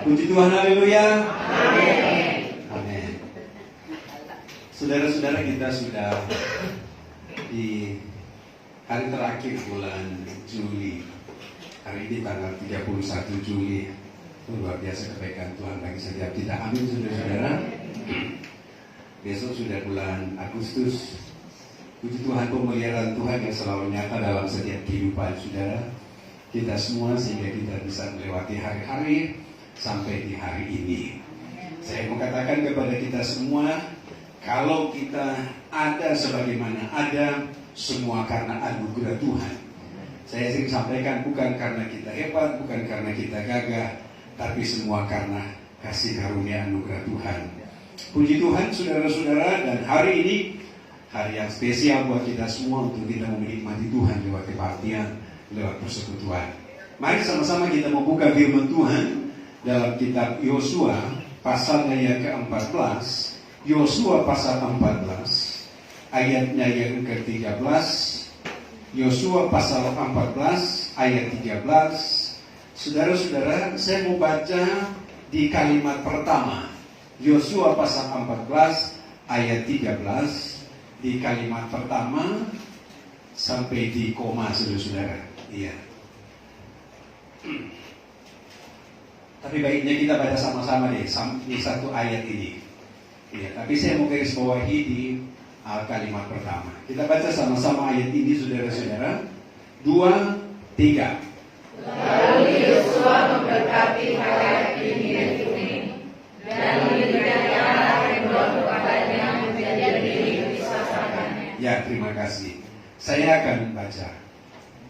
Puji Tuhan, haleluya. Amin. Amin. Saudara-saudara, kita sudah di hari terakhir bulan Juli. Hari ini tanggal 31 Juli. Luar biasa kebaikan Tuhan bagi setiap kita. Amin, saudara-saudara. Besok sudah bulan Agustus. Puji Tuhan, pemeliharaan Tuhan yang selalu nyata dalam setiap kehidupan saudara kita semua, sehingga kita bisa melewati hari-hari sampai di hari ini. Saya mau katakan kepada kita semua, kalau kita ada sebagaimana ada, semua karena anugerah Tuhan. Saya sering sampaikan, bukan karena kita hebat, bukan karena kita gagah, tapi semua karena kasih karunia anugerah Tuhan. Puji Tuhan, saudara-saudara, dan hari ini hari yang spesial buat kita semua untuk kita menikmati Tuhan lewat kebaktian, lewat persekutuan. Mari sama-sama kita membuka firman Tuhan dalam kitab Yosua pasalnya yang ke-14. Yosua pasal 14 ayatnya yang ke-13. Yosua pasal 14 ayat 13. Saudara-saudara, saya mau baca di kalimat pertama. Yosua pasal 14 ayat 13. Di kalimat pertama sampai di koma, saudara-saudara. Iya. Tapi baiknya kita baca sama-sama deh di satu ayat ini. Iya, tapi saya mau garis bawahi di kalimat pertama. Kita baca sama-sama ayat ini, saudara-saudara. 2, 3. Lalu Yosua memberkati rakyat ini dan memberikan Allah kedua kepadanya menjadi diri sasarannya. Ya, terima kasih. Saya akan baca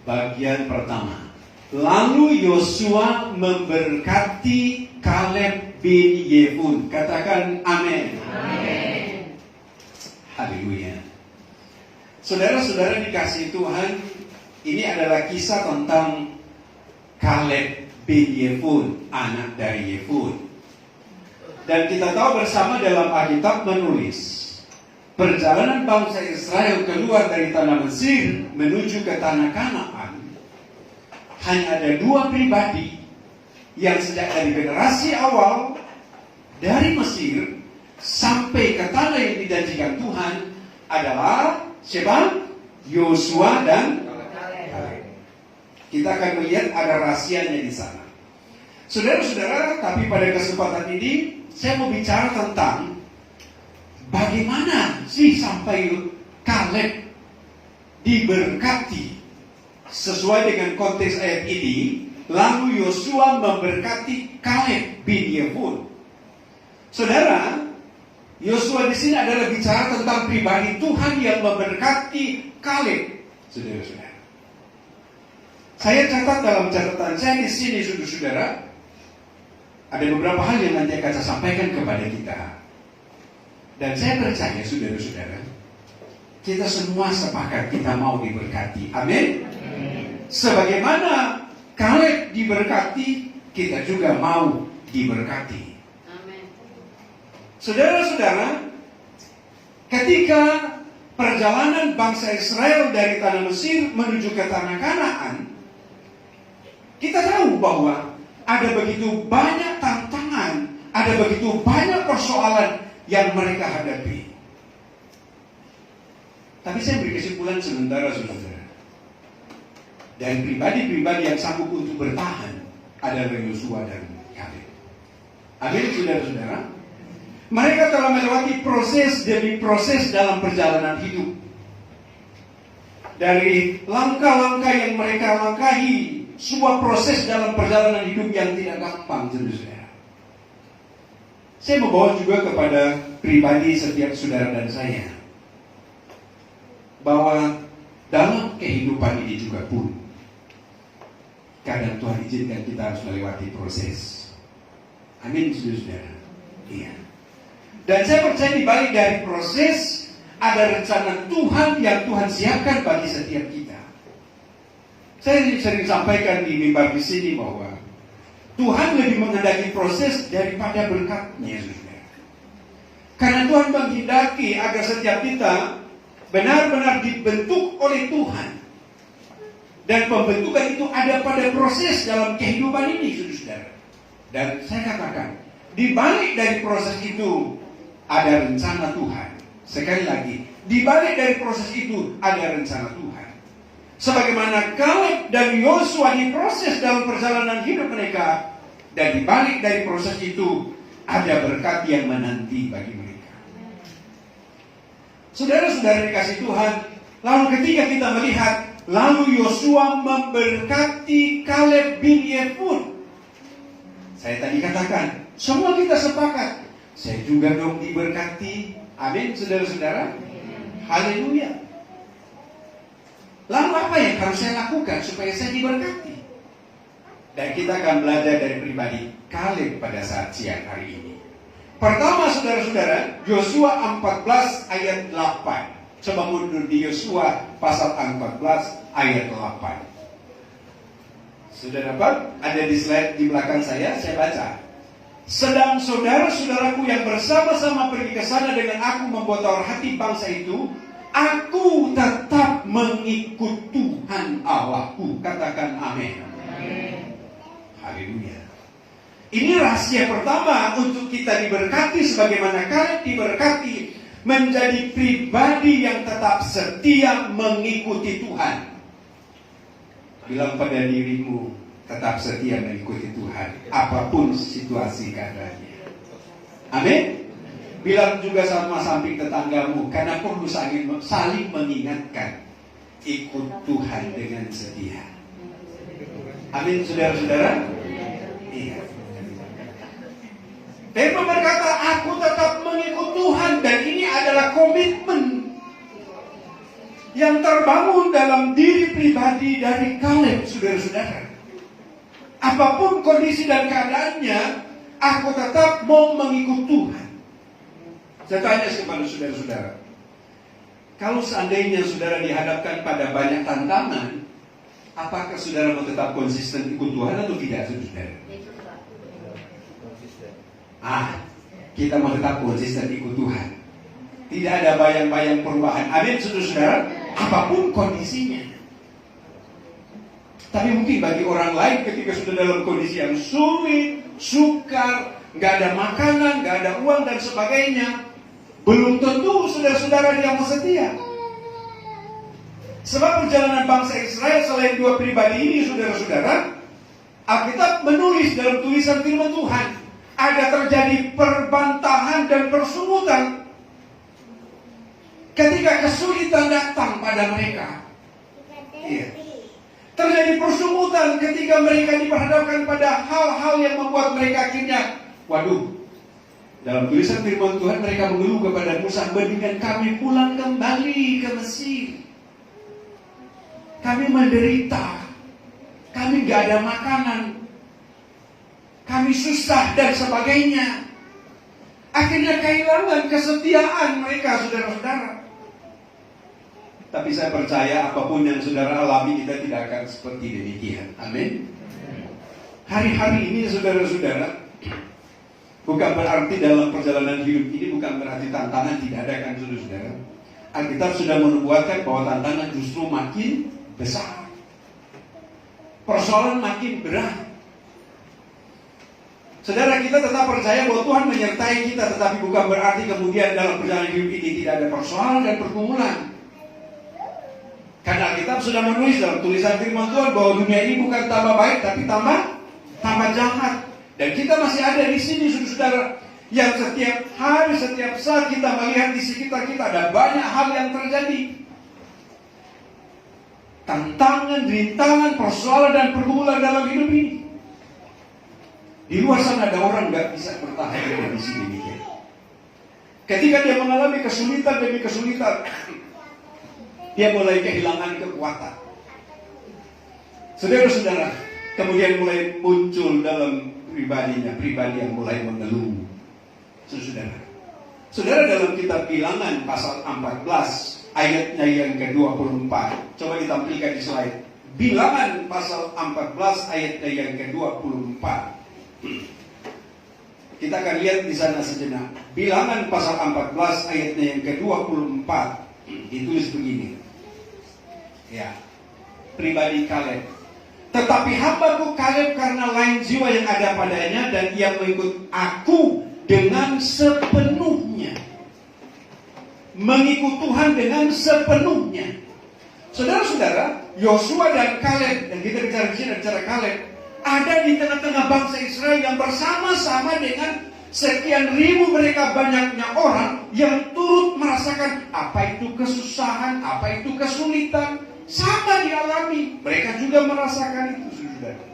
bagian pertama. Lalu Yosua memberkati Kaleb bin Yefun. Katakan amin. Amin. Haleluya. Saudara-saudara dikasihi Tuhan, ini adalah kisah tentang Kaleb bin Yefun, anak dari Yefun. Dan kita tahu bersama dalam Alkitab menulis, perjalanan bangsa Israel keluar dari tanah Mesir menuju ke tanah Kanaan. Hanya ada dua pribadi yang sejak dari generasi awal dari Mesir sampai ke tanah yang dijanjikan Tuhan adalah siapa? Yosua dan Kaleb. Kita akan melihat ada rahasianya di sana. Saudara-saudara, tapi pada kesempatan ini saya mau bicara tentang bagaimana sih sampai Kaleb diberkati. Sesuai dengan konteks ayat ini, lalu Yosua memberkati Kaleb bin Yefun. Saudara, Yosua di sini adalah bicara tentang pribadi Tuhan yang memberkati Kaleb. Saudara-saudara, saya catat dalam catatan saya di sini, saudara-saudara, ada beberapa hal yang nanti akan saya sampaikan kepada kita. Dan saya percaya, saudara-saudara, kita semua sepakat kita mau diberkati. Amin. Sebagaimana Kaleb diberkati, kita juga mau diberkati. Amin. Saudara-saudara, ketika perjalanan bangsa Israel dari tanah Mesir menuju ke tanah Kanaan, kita tahu bahwa ada begitu banyak tantangan, ada begitu banyak persoalan yang mereka hadapi. Tapi saya beri kesimpulan sementara, saudara. Dan pribadi-pribadi yang sanggup untuk bertahan adalah Yosua dan Kaleb. Amin, saudara-saudara. Mereka telah melewati proses demi proses dalam perjalanan hidup. Dari langkah-langkah yang mereka langkahi, sebuah proses dalam perjalanan hidup yang tidak gampang, saudara-saudara. Saya membawa juga kepada pribadi setiap saudara dan saya, bahwa dalam kehidupan ini juga pun kadang Tuhan izinkan kita harus melewati proses. Amin, saudara-saudara. Iya. Dan saya percaya di balik dari proses ada rencana Tuhan yang Tuhan siapkan bagi setiap kita. Saya sering sampaikan di mimbar di sini bahwa Tuhan lebih menghendaki proses daripada berkatnya, saudara. Karena Tuhan menghendaki agar setiap kita benar-benar dibentuk oleh Tuhan. Dan pembentukan itu ada pada proses dalam kehidupan ini, saudara. Dan saya katakan, di balik dari proses itu ada rencana Tuhan. Sekali lagi, di balik dari proses itu ada rencana Tuhan. Sebagaimana Kaleb dan Yosua diproses dalam perjalanan hidup mereka, dan di balik dari proses itu ada berkat yang menanti bagi mereka. Saudara-saudara dikasih Tuhan, lalu ketika kita melihat, lalu Yosua memberkati Kaleb bin Yefune. Saya tadi katakan, semua kita sepakat. Saya juga dong diberkati. Amin, saudara-saudara. Haleluya. Lalu apa yang harus saya lakukan supaya saya diberkati? Dan kita akan belajar dari pribadi Kaleb pada saat siang hari ini. Pertama, saudara-saudara, Yosua 14 ayat 8. Coba mundur di Yosua pasal 14 ayat 8. Sudah dapat? Ada di slide di belakang saya baca. Sedang saudara-saudaraku yang bersama-sama pergi ke sana dengan aku membuat tawar hati bangsa itu, aku tetap mengikut Tuhan Allahku. Katakan amin. Haleluya. Ini rahasia pertama untuk kita diberkati sebagaimana Kaleb diberkati, menjadi pribadi yang tetap setia mengikuti Tuhan. Bilang pada dirimu, tetap setia mengikuti Tuhan, apapun situasi keadaannya. Amin. Bilang juga sama samping tetanggamu, karena perlu saling mengingatkan, ikut Tuhan dengan setia. Amin, saudara-saudara. Iya. Firman berkata, aku tetap mengikut Tuhan, dan ini adalah komitmen yang terbangun dalam diri pribadi dari Kaleb, saudara-saudara. Apapun kondisi dan keadaannya, aku tetap mau mengikut Tuhan. Saya tanya kepada saudara-saudara, kalau seandainya saudara dihadapkan pada banyak tantangan, apakah saudara mau tetap konsisten ikut Tuhan atau tidak, saudara? Kita mau tetap konsisten ikut Tuhan. Tidak ada bayang-bayang perubahan. Amin, saudara-saudara. Apapun kondisinya. Tapi mungkin bagi orang lain ketika sudah dalam kondisi yang sulit, sukar, nggak ada makanan, nggak ada uang dan sebagainya, belum tentu saudara-saudara dia mau setia. Sebab perjalanan bangsa Israel selain dua pribadi ini, saudara-saudara, Alkitab menulis dalam tulisan firman Tuhan, ada terjadi perbantahan dan persungutan ketika kesulitan datang pada mereka. Iya. Terjadi persungutan ketika mereka diperhadapkan pada hal-hal yang membuat mereka akhirnya, dalam tulisan firman Tuhan mereka mengeluh kepada Musa, mendingan kami pulang kembali ke Mesir. Kami menderita, kami gak ada makanan, kami susah dan sebagainya. Akhirnya kehilangan kesetiaan mereka, saudara-saudara. Tapi saya percaya apapun yang saudara alami, kita tidak akan seperti demikian. Amin. Hari-hari ini saudara-saudara, bukan berarti dalam perjalanan hidup ini, bukan berarti tantangan tidak ada, kan saudara-saudara. Alkitab sudah menubuatkan bahwa tantangan justru makin besar, persoalan makin berat. Saudara, kita tetap percaya bahwa Tuhan menyertai kita, tetapi bukan berarti kemudian dalam perjalanan hidup ini tidak ada persoalan dan pergumulan. Karena Alkitab sudah menulis dalam tulisan firman Tuhan bahwa dunia ini bukan tambah baik, tapi tambah jahat. Dan kita masih ada di sini, saudara, yang setiap hari, setiap saat kita melihat di sekitar kita ada banyak hal yang terjadi. Tantangan, rintangan, persoalan dan pergumulan dalam hidup ini. Di luar sana ada orang nggak bisa bertahan di sini. Ketika dia mengalami kesulitan demi kesulitan, dia mulai kehilangan kekuatan. Saudara-saudara, kemudian mulai muncul dalam pribadinya, pribadi yang mulai mengeluh. Saudara, dalam kitab Bilangan pasal 14 ayatnya yang ke-24, coba ditampilkan di slide. Bilangan pasal 14 ayatnya yang ke-24. Kita akan lihat di sana sejenak. Bilangan pasal 14 ayatnya yang ke-24 ditulis begini. Ya, pribadi Kaleb. Tetapi hambaku Kaleb karena lain jiwa yang ada padanya, dan ia mengikut aku dengan sepenuhnya. Mengikut Tuhan dengan sepenuhnya. Saudara-saudara, Yosua dan Kaleb, dan kita bicara di sini bicara Kaleb, ada di tengah-tengah bangsa Israel yang bersama-sama dengan sekian ribu mereka banyaknya orang yang turut merasakan apa itu kesusahan, apa itu kesulitan, sama dialami. Mereka juga merasakan itu, saudara.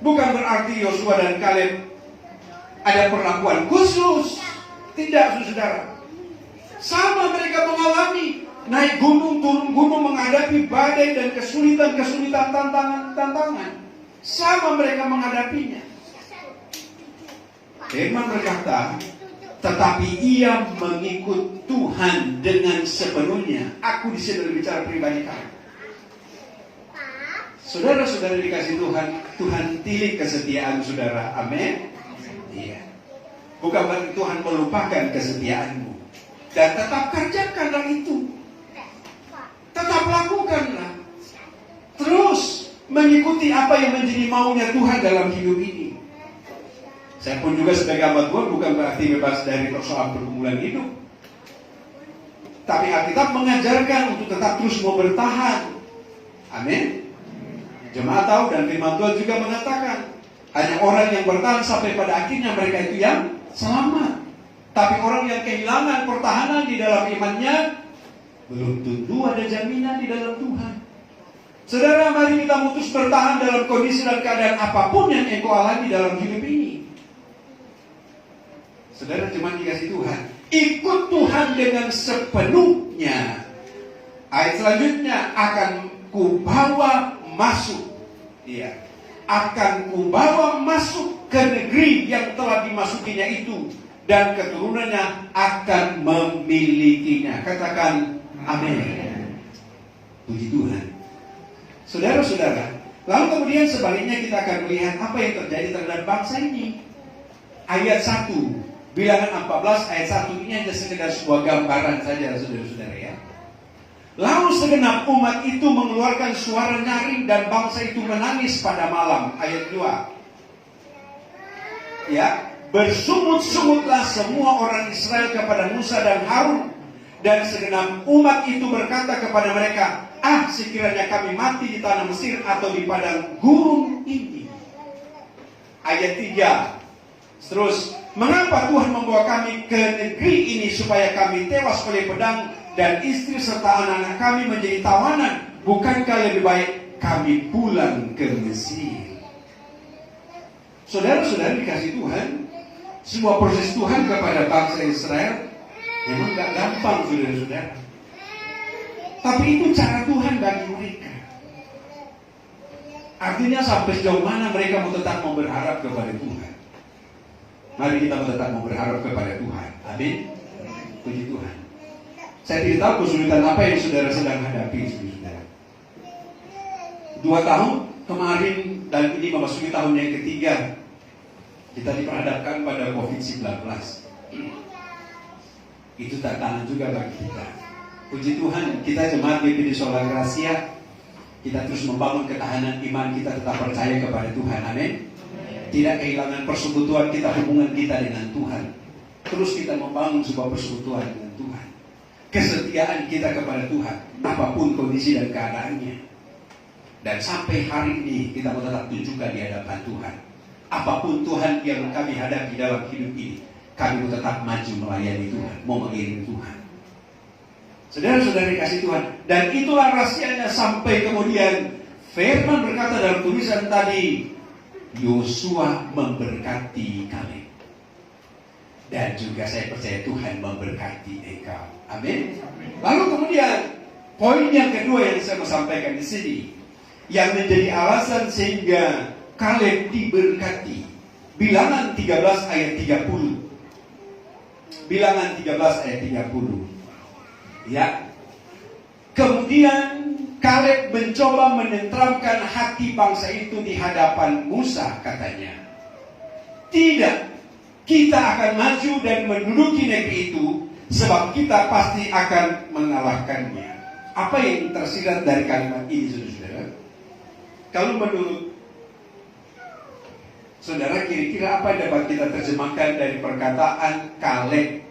Bukan berarti Yosua dan Kaleb ada perlakuan khusus, tidak, saudara. Sama mereka mengalami naik gunung, turun gunung, menghadapi badai dan kesulitan-kesulitan, tantangan. Sama mereka menghadapinya. Firman berkata, tetapi ia mengikut Tuhan dengan sepenuhnya. Aku di sini berbicara pribadi kami. Saudara-saudara dikasih Tuhan, Tuhan tilik kesetiaan saudara. Amin. Iya. Bukan berarti Tuhan melupakan kesetiaanmu. Dan tetap kerjakanlah itu. Tetap lakukanlah. Terus mengikuti apa yang menjadi maunya Tuhan dalam hidup ini. Saya pun juga sebagai hamba Tuhan bukan berarti bebas dari persoalan pergumulan hidup. Tapi Alkitab mengajarkan untuk tetap terus mau bertahan. Amin. Jemaat tahu, dan firman Tuhan juga mengatakan, hanya orang yang bertahan sampai pada akhirnya mereka itu yang selamat. Tapi orang yang kehilangan pertahanan di dalam imannya, belum tentu ada jaminan di dalam Tuhan. Saudara, mari kita terus bertahan dalam kondisi dan keadaan apapun yang engkau alami dalam hidup ini. Saudara, cuma dikasih Tuhan, ikut Tuhan dengan sepenuhnya. Ayat selanjutnya, akan kubawa masuk. Iya, akan kubawa masuk ke negeri yang telah dimasukinya itu, dan keturunannya akan memilikinya. Katakan amin. Puji Tuhan. Saudara-saudara, lalu kemudian sebaliknya kita akan melihat apa yang terjadi terhadap bangsa ini. Ayat 1, Bilangan 14 ayat 1 ini hanya sekedar sebuah gambaran saja, saudara-saudara ya. Lalu segenap umat itu mengeluarkan suara nyaring dan bangsa itu menangis pada malam. Ayat 2. Ya, bersungut-sungutlah semua orang Israel kepada Musa dan Harun, dan segenap umat itu berkata kepada mereka, sekiranya kami mati di tanah Mesir atau di padang gurun ini. Ayat 3. Terus, mengapa Tuhan membawa kami ke negeri ini supaya kami tewas oleh pedang dan istri serta anak-anak kami menjadi tawanan? Bukankah lebih baik kami pulang ke Mesir? Saudara-saudara dikasih Tuhan, sebuah proses Tuhan kepada bangsa Israel memang gak gampang, saudara-saudara. Tapi itu cara Tuhan bagi mereka. Artinya sampai sejauh mana mereka mau tetap mau berharap kepada Tuhan. Mari kita tetap mau berharap kepada Tuhan. Amin. Puji Tuhan. Saya tidak tahu kesulitan apa yang saudara sedang hadapi, saudara. 2 tahun kemarin dan ini memasuki tahun yang ketiga, kita diperhadapkan pada COVID-19. Itu tantangan juga bagi kita. Puji Tuhan, kita jemaat GPD Sola Gracia, kita terus membangun ketahanan iman kita, tetap percaya kepada Tuhan. Amin. Tidak kehilangan persekutuan kita, hubungan kita dengan Tuhan. Terus kita membangun sebuah persekutuan dengan Tuhan. Kesetiaan kita kepada Tuhan, apapun kondisi dan keadaannya. Dan sampai hari ini kita mau tetap tunjukkan di hadapan Tuhan. Apapun Tuhan yang kami hadapi dalam hidup ini, kami mau tetap maju melayani Tuhan, mau mengiring Tuhan. Saudara-saudara dikasih Tuhan. Dan itulah rahasianya sampai kemudian firman berkata dalam tulisan tadi, Yosua memberkati Kaleb. Dan juga saya percaya Tuhan memberkati engkau. Amin. Lalu kemudian poin yang kedua yang saya mau sampaikan di sini, yang menjadi alasan sehingga Kaleb diberkati. Bilangan 13 ayat 30. Bilangan 13 ayat 30. Ya. Kemudian Kaleb mencoba menenteramkan hati bangsa itu di hadapan Musa, katanya. Tidak, kita akan maju dan menduduki negeri itu, sebab kita pasti akan mengalahkannya. Apa yang tersirat dari kalimat ini, saudara-saudara? Kalau menurut saudara, kira-kira apa yang dapat kita terjemahkan dari perkataan Kaleb?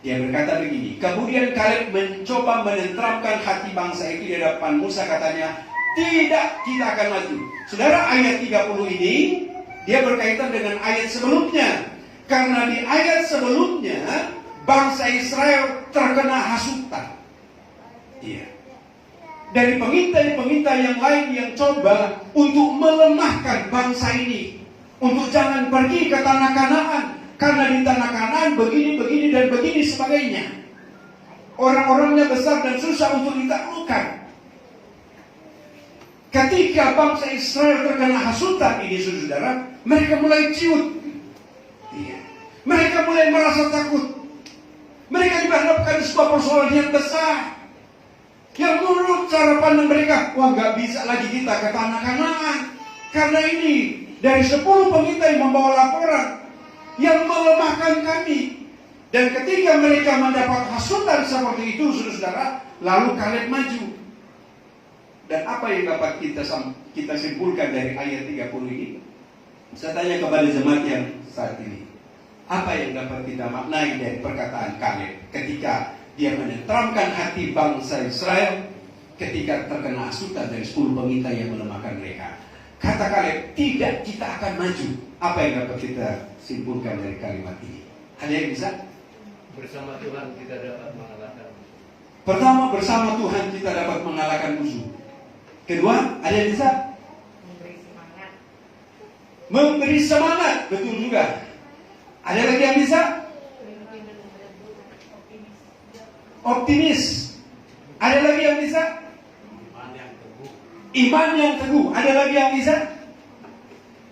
Dia berkata begini, kemudian Kaleb mencoba menenteramkan hati bangsa itu di hadapan Musa, katanya, tidak, kita akan maju. Saudara, ayat 30 ini dia berkaitan dengan ayat sebelumnya. Karena di ayat sebelumnya bangsa Israel terkena hasutan. Iya. Dari pengintai-pengintai yang lain yang coba untuk melemahkan bangsa ini, untuk jangan pergi ke tanah Kanaan, karena di tanah Kanaan begini dan begini sebagainya. Orang-orangnya besar dan susah untuk ditaklukkan. Ketika bangsa Israel terkena hasutan ini, saudara, mereka mulai ciut. Iya. Mereka mulai merasa takut. Mereka dihadapkan sebuah persoalan yang besar, yang menurut cara pandang mereka, wah, gak bisa lagi kita ke tanah Kanaan. Karena ini dari 10 pengintai membawa laporan yang melemahkan kami. Dan ketika mereka mendapat hasutan seperti itu, saudara, lalu Kaleb maju. Dan apa yang dapat kita simpulkan dari ayat 30 ini? Saya tanya kepada jemaat yang saat ini, apa yang dapat kita maknai dari perkataan Kaleb ketika dia menenteramkan hati bangsa Israel ketika terkena hasutan dari 10 pengintai yang melemahkan mereka? Kata Kaleb, tidak, kita akan maju. Apa yang dapat kita simpulkan dari kalimat ini? Ada yang bisa? Bersama Tuhan kita dapat mengalahkan. Pertama, bersama Tuhan kita dapat mengalahkan musuh. Kedua, ada yang bisa? Memberi semangat. Betul juga. Ada lagi yang bisa? Optimis. Ada lagi yang bisa? Iman yang teguh. Ada lagi yang bisa?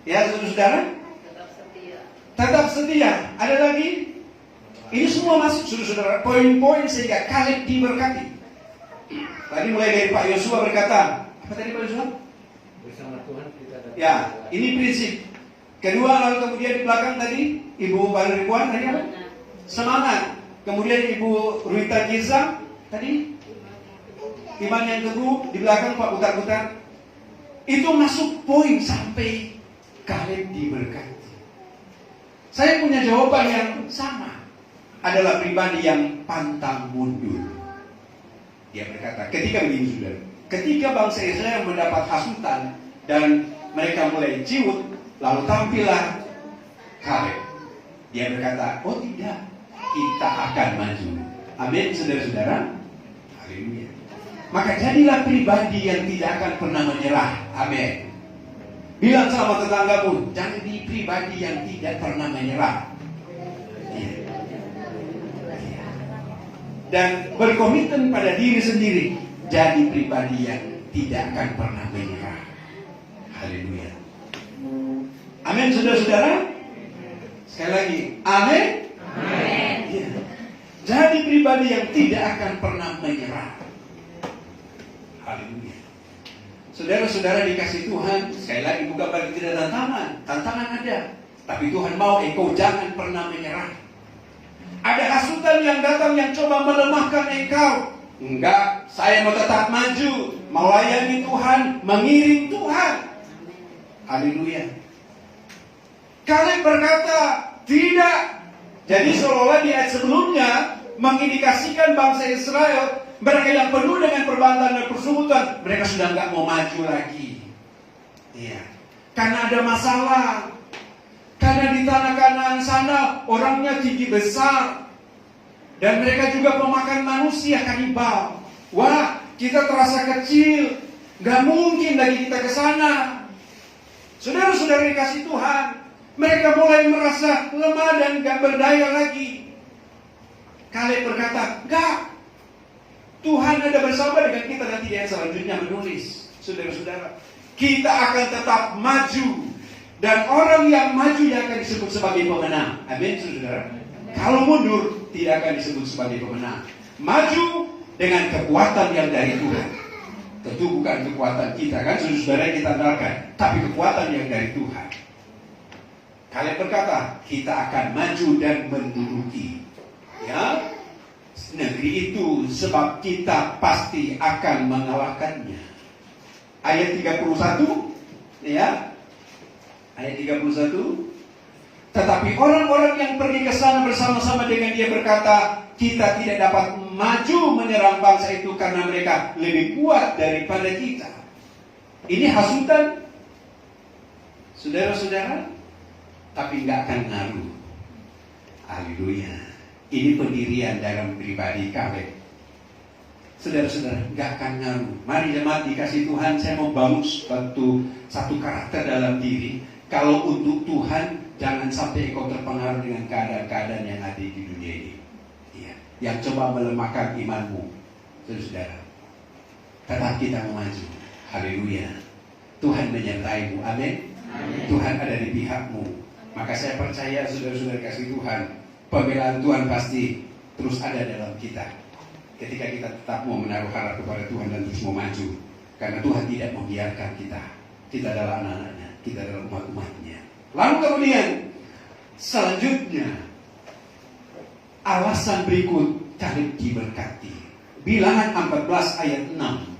Ya, saudara? Tetap setia. Ada lagi? Ini semua masuk, saudara, poin-poin sehingga Kaleb diberkati. Tadi mulai dari Pak Yosua berkata, apa tadi Pak Yosua? Bersama Tuhan kita dapat. Ya, ini prinsip. Kedua, lalu kemudian di belakang tadi Ibu Baleripuan tadi apa? Semangat. Kemudian Ibu Ruita Giza tadi iman yang teguh. Di belakang Pak Butar-Butar. Itu masuk poin sampai Kaleb diberkati. Saya punya jawaban yang sama. Adalah pribadi yang pantang mundur. Dia berkata, ketika begini, saudara, ketika bangsa Israel mendapat hasutan dan mereka mulai ciut, lalu tampillah Kaleb. Dia berkata, oh tidak, kita akan maju. Amin, saudara-saudara. Haleluya. Maka jadilah pribadi yang tidak akan pernah menyerah. Amin. Bilang sama tetanggamu, jangan di pribadi yang tidak pernah menyerah. Dan berkomitmen pada diri sendiri, jadi pribadi yang tidak akan pernah menyerah. Haleluya. Amin, saudara-saudara. Sekali lagi, amin. Amin. Ya. Jadi pribadi yang tidak akan pernah menyerah. Haleluya. Saudara-saudara dikasih Tuhan, sekali lagi bukan berarti tidak ada tantangan. Tantangan ada, tapi Tuhan mau engkau jangan pernah menyerah. Ada hasutan yang datang yang coba melemahkan engkau. Enggak, saya mau tetap maju, melayani Tuhan, mengiring Tuhan. Haleluya. Kaleb berkata, tidak. Jadi seolah-olah di ayat sebelumnya mengindikasikan bangsa Israel, mereka yang penuh dengan perbantaian dan persekutuan, mereka sudah enggak mau maju lagi. Iya. Karena ada masalah. Karena di tanah Kanaan sana orangnya tinggi besar. Dan mereka juga pemakan manusia, kanibal. Wah, kita terasa kecil. Gak mungkin lagi kita ke sana. Saudara-saudara dikasih Tuhan, mereka mulai merasa lemah dan gak berdaya lagi. Kaleb berkata, gak. Tuhan ada bersama dengan kita. Nanti yang selanjutnya menulis, saudara-saudara, kita akan tetap maju. Dan orang yang maju yang akan disebut sebagai pemenang. Amin, saudara. Kalau mundur, tidak akan disebut sebagai pemenang. Maju dengan kekuatan yang dari Tuhan. Tentu bukan kekuatan kita, kan saudara yang kita andalkan, tapi kekuatan yang dari Tuhan. Kaleb berkata, kita akan maju dan menduduki, ya, negeri itu, sebab kita pasti akan mengalahkannya. Ayat 31. Ya, ayat 31. Tetapi orang-orang yang pergi ke sana bersama-sama dengan dia berkata, kita tidak dapat maju menyerang bangsa itu karena mereka lebih kuat daripada kita. Ini hasutan, saudara-saudara, tapi nggak akan ngaruh. Haleluya. Ini pendirian dalam pribadi Kaleb. Saudara-saudara, nggak akan ngaruh. Mari jemaat dikasih Tuhan, saya mau bangun satu karakter dalam diri. Kalau untuk Tuhan, jangan sampai engkau terpengaruh dengan keadaan-keadaan yang ada di dunia ini. Ya, yang coba melemahkan imanmu, saudara. Tetap kita maju. Haleluya. Tuhan menyertaimu. Amin. Tuhan ada di pihakmu. Maka saya percaya saudara-saudara kasih Tuhan, pembelaan Tuhan pasti terus ada dalam kita. Ketika kita tetap mau menaruh harap kepada Tuhan dan terus mau maju. Karena Tuhan tidak membiarkan kita. Kita adalah anak-anaknya. Kita adalah umat-umatnya. Lalu kemudian selanjutnya alasan berikut Kaleb diberkati. Bilangan 14 ayat 6.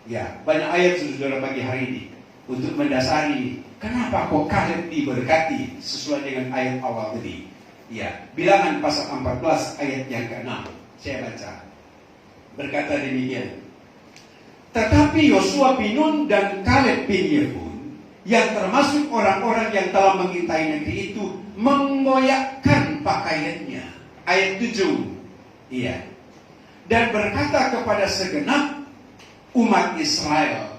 Ya, banyak ayat saudara pagi hari ini untuk mendasari kenapa kok Kaleb diberkati sesuai dengan ayat awal tadi. Ya, Bilangan pasal 14 ayat yang ke-6. Saya baca. Berkata demikian. Tetapi Yosua bin Nun dan Kaleb bin Yefun yang termasuk orang-orang yang telah mengintai negeri itu mengoyakkan pakaiannya. Ayat 7. Iya. Dan berkata kepada segenap umat Israel,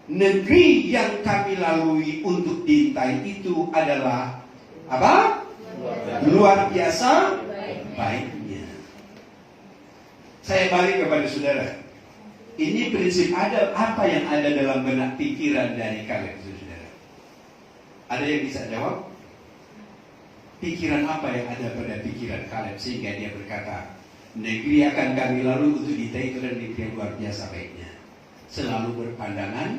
negeri yang kami lalui untuk diintai itu adalah apa? Luar biasa baiknya. Saya balik kepada saudara. Ini prinsip ada apa yang ada dalam benak pikiran dari Kaleb, saudara. Ada yang bisa jawab? Pikiran apa yang ada pada pikiran Kaleb sehingga dia berkata, negeri akan kami lalui untuk diintai itu dan negeri yang luar biasa baiknya. Selalu berpandangan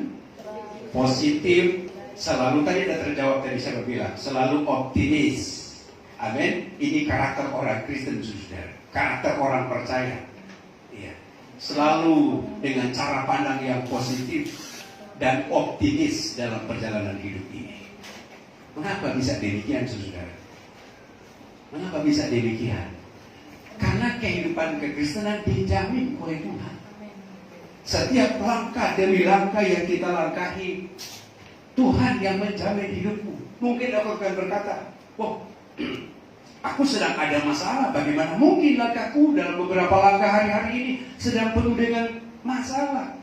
positif, selalu tadi sudah terjawab tadi saya bilang, selalu optimis. Amin. Ini karakter orang Kristen, saudara. Karakter orang percaya. Iya. Selalu dengan cara pandang yang positif dan optimis dalam perjalanan hidup ini. Mengapa bisa demikian, saudara? Mengapa bisa demikian? Karena kehidupan kekristenan dijamin oleh Tuhan. Setiap langkah demi langkah yang kita langkahi, Tuhan yang menjamin hidupmu. Mungkin aku akan berkata, wah, aku sedang ada masalah. Bagaimana mungkin langkahku dalam beberapa langkah hari-hari ini sedang penuh dengan masalah?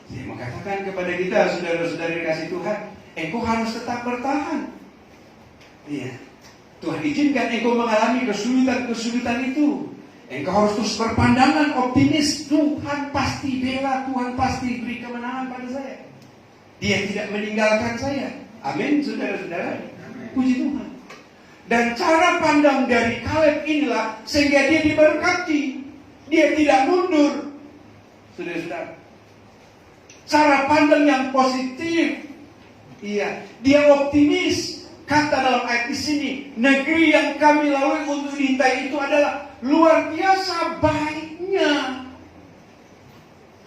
Saya mengatakan kepada kita, saudara-saudari kasih Tuhan, engkau harus tetap bertahan. Iya. Tuhan izinkan engkau mengalami kesulitan-kesulitan itu. Engkau harus terus berpandangan optimis. Tuhan pasti bela, Tuhan pasti beri kemenangan pada saya. Dia tidak meninggalkan saya. Amin, saudara-saudara. Puji Tuhan. Dan cara pandang dari Kaleb inilah sehingga dia diberkati. Dia tidak mundur. Saudara-saudara. Cara pandang yang positif. Iya, dia optimis. Kata dalam ayat di sini, negeri yang kami lalui untuk diintai itu adalah luar biasa baiknya.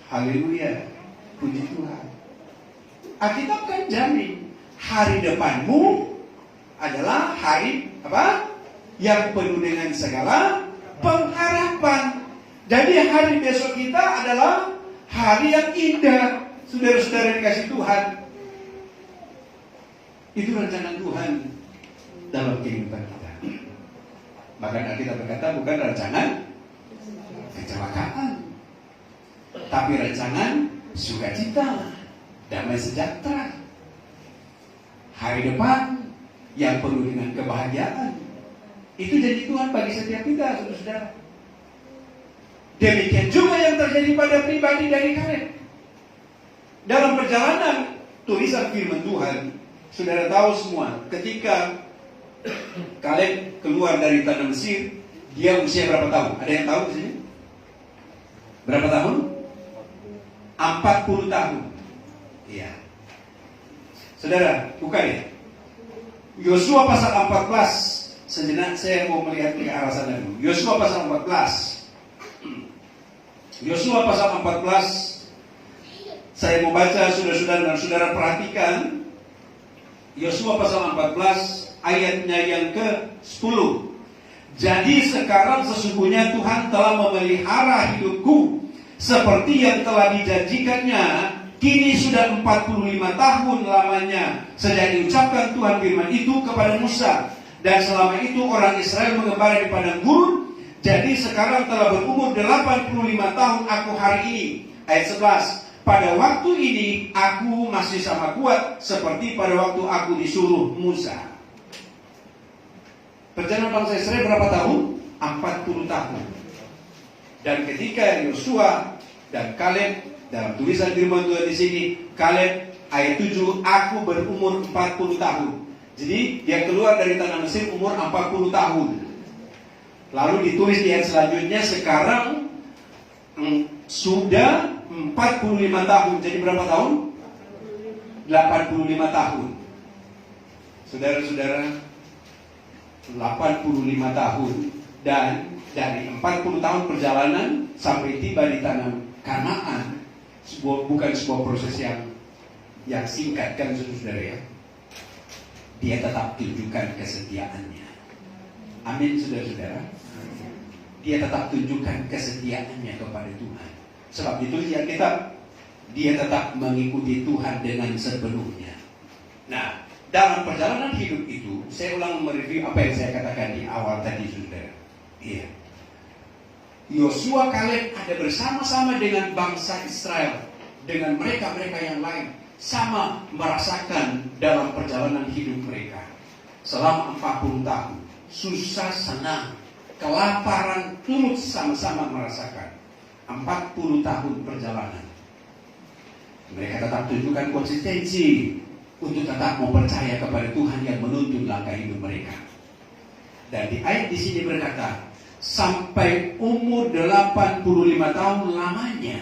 Haleluya. Puji Tuhan. Alkitab kan jamin hari depanmu adalah hari apa? Yang penuh dengan segala pengharapan. Jadi hari besok kita adalah hari yang indah. Saudara-saudara dikasih Tuhan. Itu rancangan Tuhan dalam kehidupan kita. Bahkan Alkitab berkata bukan rancangan kecelakaan, tapi rancangan sukacita, damai sejahtera, hari depan yang penuh dengan kebahagiaan. Itu jadi Tuhan bagi setiap kita, saudara-saudara. Demikian juga yang terjadi pada pribadi dari Kaleb. Dalam perjalanan tulisan firman Tuhan, saudara tahu semua, ketika Kaleb keluar dari tanah Mesir, dia usia berapa tahun? Ada yang tahu di sini? Berapa tahun? 40 tahun. Iya. Saudara, bukan ya? Yosua pasal 14. Sejenak saya mau melihat ke arah sana dulu. Yosua pasal 14. Yosua pasal 14. Saya mau baca, saudara-saudara dan saudara perhatikan Yosua pasal 14 ayatnya yang ke-10. Jadi sekarang sesungguhnya Tuhan telah memelihara hidupku seperti yang telah dijanjikannya. Kini sudah 45 tahun lamanya sejak diucapkan Tuhan firman itu kepada Musa. Dan selama itu orang Israel mengembara di padang gurun. Jadi sekarang telah berumur 85 tahun aku hari ini. Ayat 11. Pada waktu ini aku masih sama kuat seperti pada waktu aku disuruh Musa. Perjalanan bangsa Israel berapa tahun? 40 tahun. Dan ketika Yosua dan Kaleb, dalam tulisan firman Tuhan di sini, Kaleb ayat 7, aku berumur 40 tahun. Jadi dia keluar dari tanah Mesir umur 40 tahun. Lalu ditulis di ayat selanjutnya, sekarang sudah 45 tahun. Jadi berapa tahun? 85 tahun. Saudara-saudara, 85 tahun. Dan dari 40 tahun perjalanan sampai tiba di tanah Kanaan, bukan sebuah proses yang singkat, kan saudara ya. Dia tetap tunjukkan kesetiaannya. Amin, saudara-saudara. Dia tetap tunjukkan kesetiaannya kepada Tuhan. Sebab itu dia tetap mengikuti Tuhan dengan sepenuhnya. Nah, dalam perjalanan hidup itu, saya ulang mereview apa yang saya katakan di awal tadi, saudara. Iya. Yosua, Kaleb ada bersama-sama dengan bangsa Israel, dengan mereka-mereka yang lain, sama merasakan dalam perjalanan hidup mereka selama 40 tahun. Susah, senang, kelaparan, turut sama-sama merasakan 40 tahun perjalanan. Mereka tetap tunjukkan konsistensi untuk tetap mau percaya kepada Tuhan yang menuntun langkah hidup mereka. Dan di ayat di sini berkata, sampai umur 85 tahun lamanya.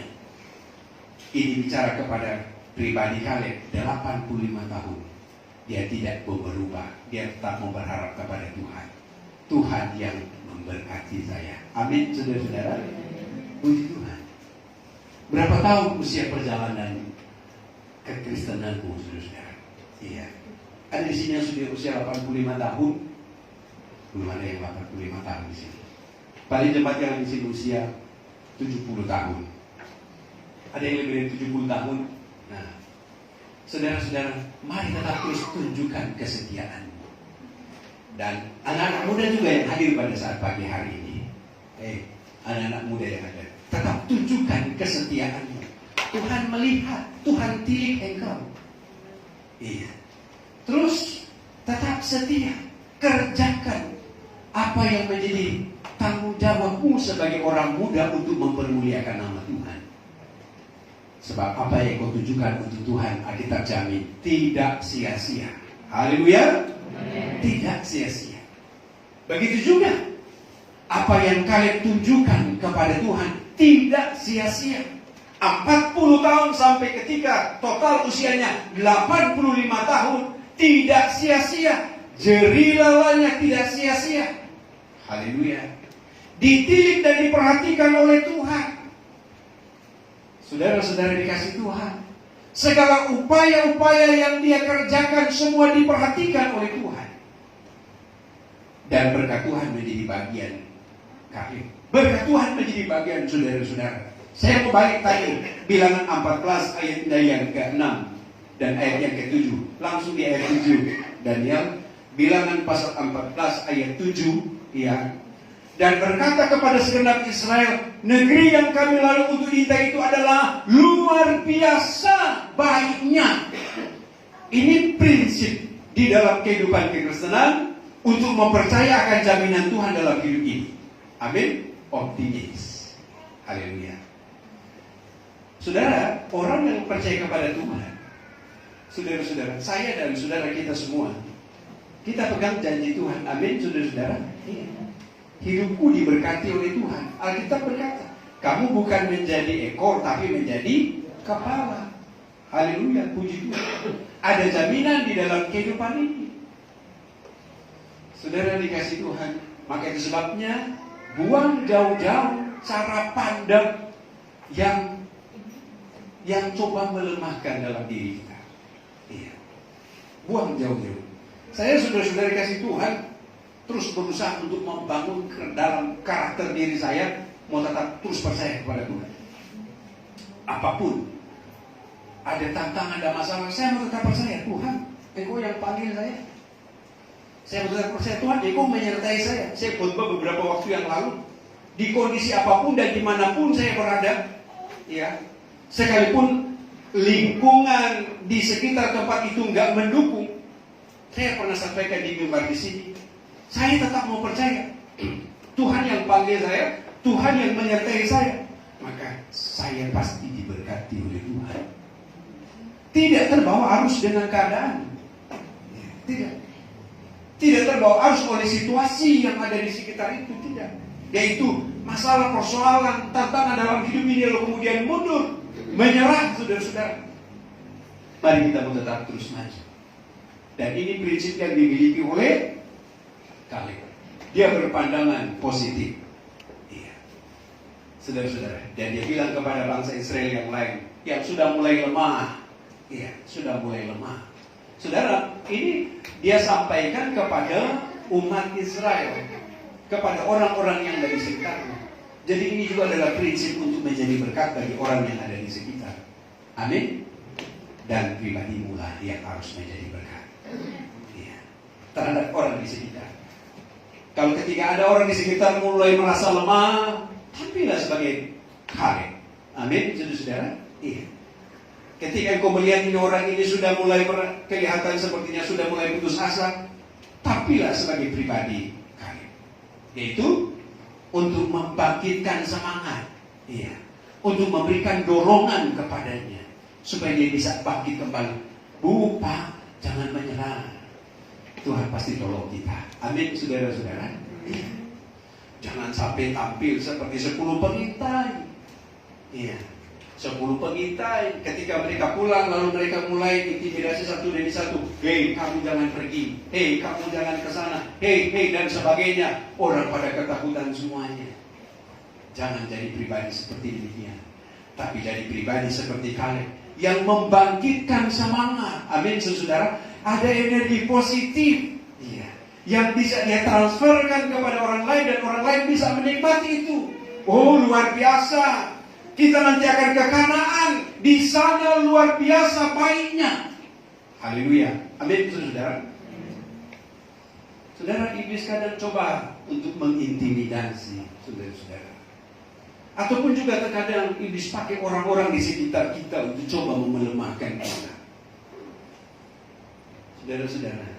Ini bicara kepada pribadi Kaleb, 85 tahun. Dia tidak mau berubah, dia tetap mau berharap kepada Tuhan. Tuhan yang memberkati saya. Amin, saudara-saudara. Puji Tuhan. Berapa tahun usia perjalanan kekristenanmu, saudara-saudara? Iya. Ada di sini yang sudah usia 85 tahun. Belum ada yang 85 tahun di sini. Paling cepat yang di sini usia 70 tahun. Ada yang lebih dari 70 tahun. Nah, saudara-saudara, mari tetap terus tunjukkan kesetiaan. Dan anak-anak muda juga yang hadir pada saat pagi hari ini. Anak-anak muda yang ada, tetap tunjukkan kesetiaanmu. Tuhan melihat, Tuhan tilik engkau. Iya. Terus tetap setia, kerjakan apa yang menjadi tanggung jawabmu sebagai orang muda untuk mempermuliakan nama Tuhan. Sebab apa yang kau tunjukkan untuk Tuhan, Alkitab jamin tidak sia-sia. Haleluya. Tidak sia-sia. Begitu juga apa yang kalian tunjukkan kepada Tuhan tidak sia-sia. 40 tahun sampai ketika total usianya 85 tahun tidak sia-sia. Jerilalanya tidak sia-sia. Haleluya. Ditilik dan diperhatikan oleh Tuhan. Saudara-saudara dikasih Tuhan, segala upaya-upaya yang dia kerjakan semua diperhatikan oleh Tuhan. Dan berkat Tuhan menjadi bagian kami. Berkat Tuhan menjadi bagian saudara-saudara. Saya mau balik tadi Bilangan 14 ayat yang ke-6 dan ayat yang ke-7. Langsung di ayat 7. Daniel, Bilangan pasal 14 ayat 7, ya. Dan berkata kepada segenap Israel, negeri yang kami lalu untuk diintai itu adalah luar biasa baiknya. Ini prinsip di dalam kehidupan kekristenan untuk mempercaya akan jaminan Tuhan dalam hidup ini. Amin. Optimis. Haleluya. Saudara, orang yang percaya kepada Tuhan, saudara-saudara, saya dan saudara kita semua, kita pegang janji Tuhan. Amin, saudara-saudara. Hidupku diberkati oleh Tuhan. Alkitab berkata, kamu bukan menjadi ekor, tapi menjadi kepala. Haleluya, puji Tuhan. Ada jaminan di dalam kehidupan ini. Saudara dikasih Tuhan. Maka itu sebabnya, buang jauh-jauh cara pandang yang coba melemahkan dalam diri kita. Iya. Buang jauh-jauh. Saya saudara-saudara kasih Tuhan terus berusaha untuk membangun dalam karakter diri saya, mau tetap terus percaya kepada Tuhan. Apapun ada tantangan, ada masalah, saya mau tetap percaya Tuhan, Engkau yang panggil saya. Saya mau tetap percaya Tuhan, Engkau menyertai saya. Saya khotbah beberapa waktu yang lalu, di kondisi apapun dan dimanapun saya berada, ya, sekalipun lingkungan di sekitar tempat itu nggak mendukung, saya pernah sampaikan di mimbar di sini, saya tetap mau percaya Tuhan yang panggil saya, Tuhan yang menyertai saya, maka saya pasti diberkati oleh Tuhan. Tidak terbawa arus dengan keadaan, tidak terbawa arus oleh situasi yang ada di sekitar itu, tidak. Yaitu masalah, persoalan, tantangan dalam hidup ini lalu kemudian mundur, menyerah, saudara-saudara. Mari kita mau tetap terus maju. Dan ini prinsip yang dimiliki oleh Kaleb. Dia berpandangan positif. Iya, saudara-saudara. Dan dia bilang kepada bangsa Israel yang lain yang sudah mulai lemah. Iya, sudah mulai lemah. Saudara, ini dia sampaikan kepada umat Israel, kepada orang-orang yang ada di sekitarnya. Jadi ini juga adalah prinsip untuk menjadi berkat bagi orang yang ada di sekitar. Amin. Dan pribadi mula yang harus menjadi berkat, ya, terhadap orang di sekitar. Kalau ketika ada orang di sekitar mulai merasa lemah, tampillah sebagai Kaleb. Amin, saudara-saudara. Iya. Ketika engkau melihat ini orang ini sudah mulai kelihatan sepertinya sudah mulai putus asa, tampillah sebagai pribadi Kaleb. Yaitu untuk membangkitkan semangat, iya, untuk memberikan dorongan kepadanya supaya dia bisa bangkit kembali. Bu, Pak, jangan menyerah. Tuhan pasti tolong kita. Amin, saudara-saudara. Iya. Jangan sampai tampil seperti 10 pengintai. Iya, 10 pengintai. Ketika mereka pulang, lalu mereka mulai intimidasi satu demi satu. Hei, kamu jangan pergi. Hei, kamu jangan ke sana. Hei, dan sebagainya. Orang pada ketakutan semuanya. Jangan jadi pribadi seperti demikian, tapi jadi pribadi seperti Kaleb yang membangkitkan semangat. Amin, saudara. Ada energi positif, iya, yang bisa dia transferkan kepada orang lain dan orang lain bisa menikmati itu. Oh, luar biasa. Kita nanti akan ke Kanaan. Di sana luar biasa baiknya. Haleluya. Amin, saudara. Saudara, iblis kadang coba untuk mengintimidasi saudara-saudara. Ataupun juga terkadang iblis pakai orang-orang di sekitar kita untuk coba melemahkan kita. Saudara-saudara,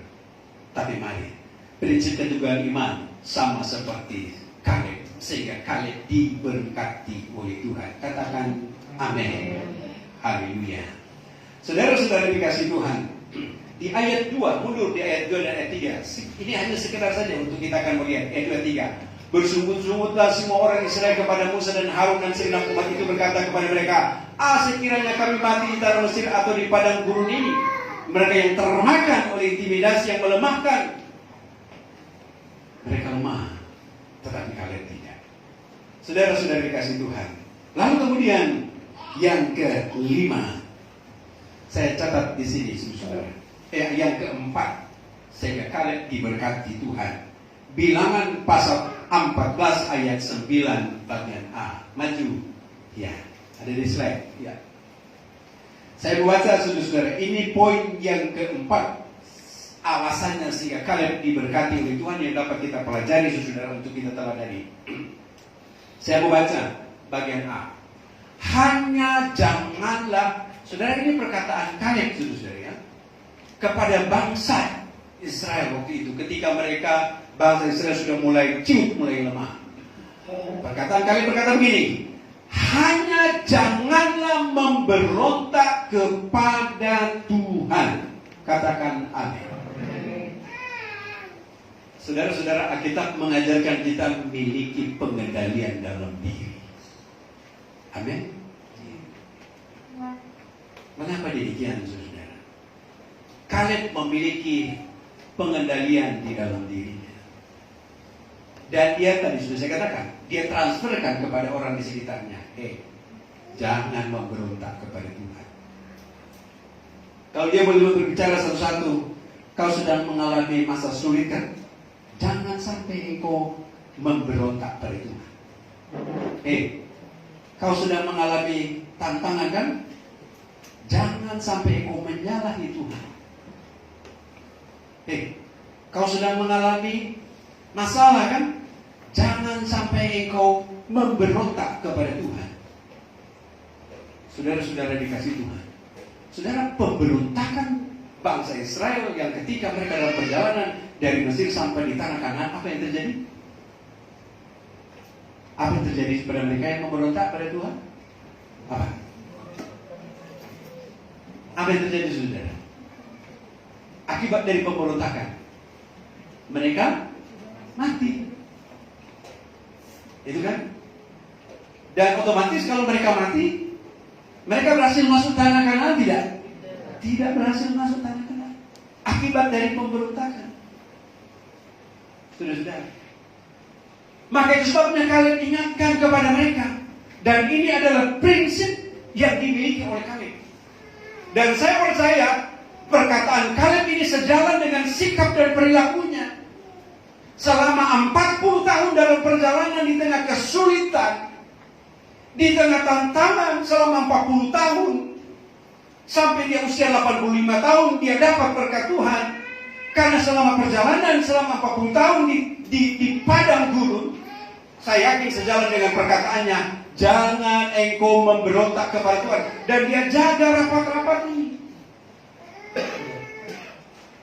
tapi mari, prinsip keteguhan iman sama seperti Kaleb, sehingga Kaleb diberkati oleh Tuhan. Katakan amin. Haleluya. Saudara-saudara dikasih Tuhan, di ayat 2, mundur di ayat 2 dan ayat 3. Ini hanya sekedar saja untuk kita akan melihat ayat 2 3. Bersungut-sungutlah semua orang Israel kepada Musa dan Harun dan segenap umat itu berkata kepada mereka, sekiranya kami mati di tanah Mesir atau di padang gurun ini. Mereka yang termakan oleh intimidasi yang melemahkan, mereka lemah, tetapi Kaleb tidak. Saudara-saudara dikasih Tuhan. Lalu kemudian yang kelima, saya catat di sini, saudara. Yang keempat, sehingga Kaleb diberkati Tuhan. Bilangan pasal 14 ayat 9 bagian A. Maju. Ya, ada di slide. Ya. Saya membaca, saudara-saudara, ini poin yang keempat. Alasannya sehingga Kaleb diberkati oleh Tuhan yang dapat kita pelajari, saudara, untuk kita teladani. Saya membaca bagian A. Hanya janganlah, saudara, ini perkataan Kaleb, saudara, ya, kepada bangsa Israel waktu itu, ketika mereka bangsa Israel sudah mulai ciut, mulai lemah. Perkataan Kaleb berkata begini, hanya janganlah memberontak kepada Tuhan. Katakan amin. Saudara-saudara, Alkitab mengajarkan kita memiliki pengendalian dalam diri. Amin. Mengapa demikian, saudara? Kaleb memiliki pengendalian di dalam dirinya. Dan dia tadi sudah saya katakan, dia transferkan kepada orang di sekitarnya. Jangan memberontak kepada Tuhan. Kalau dia boleh berbicara satu-satu, Kau sedang mengalami masa sulit kan? Jangan sampai engkau memberontak pada Tuhan. Kau sedang mengalami tantangan kan? Jangan sampai engkau menyalahi Tuhan. Kau sedang mengalami masalah kan? Jangan sampai engkau memberontak kepada Tuhan. Saudara-saudara dikasih Tuhan, saudara, pemberontakan bangsa Israel yang ketika mereka dalam perjalanan dari Mesir sampai di tanah Kanaan, apa yang terjadi? Apa yang terjadi pada mereka yang memberontak pada Tuhan? Apa? Apa yang terjadi, saudara? Akibat dari pemberontakan, mereka mati. Itu kan? Dan otomatis kalau mereka mati, mereka berhasil masuk tanah Kanaan tidak? Tidak berhasil masuk tanah Kanaan. Akibat dari pemberontakan. Saudara-saudara, maka itu sebabnya kalian ingatkan kepada mereka. Dan ini adalah prinsip yang dimiliki oleh kalian. Dan saya percaya perkataan kalian ini sejalan dengan sikap dan perilakunya. Selama 40 tahun dalam perjalanan di tengah kesulitan, di tengah tantangan selama 40 tahun, sampai dia usia 85 tahun dia dapat berkat Tuhan. Karena selama perjalanan selama 40 tahun di padang gurun, saya yakin sejalan dengan perkataannya, jangan engkau memberontak kepada Tuhan. Dan dia jaga rapat-rapat ini.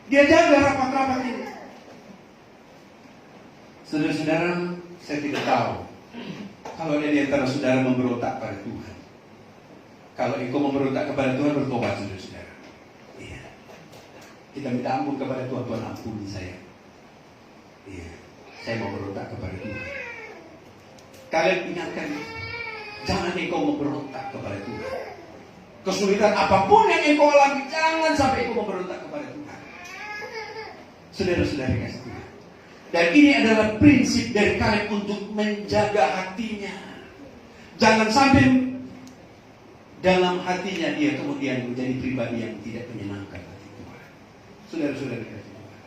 Dia jaga rapat-rapat ini. Saudara-saudara, saya tidak tahu kalau ada di antara saudara memberontak pada Tuhan. Kalau engkau memberontak kepada Tuhan, bertobat, saudara-saudara. Iya. Kita minta ampun kepada Tuhan. Tuhan, ampuni saya. Iya. Saya mau memberontak kepada Tuhan. Kalian ingatkan, jangan engkau memberontak kepada Tuhan. Kesulitan apapun yang engkau alami, jangan sampai engkau memberontak kepada Tuhan. Saudara-saudara kasih Tuhan. Dan ini adalah prinsip dari kalian untuk menjaga hatinya. Jangan sampai dalam hatinya dia kemudian menjadi pribadi yang tidak menyenangkan hati Tuhan. Saudara-saudara kasih Tuhan.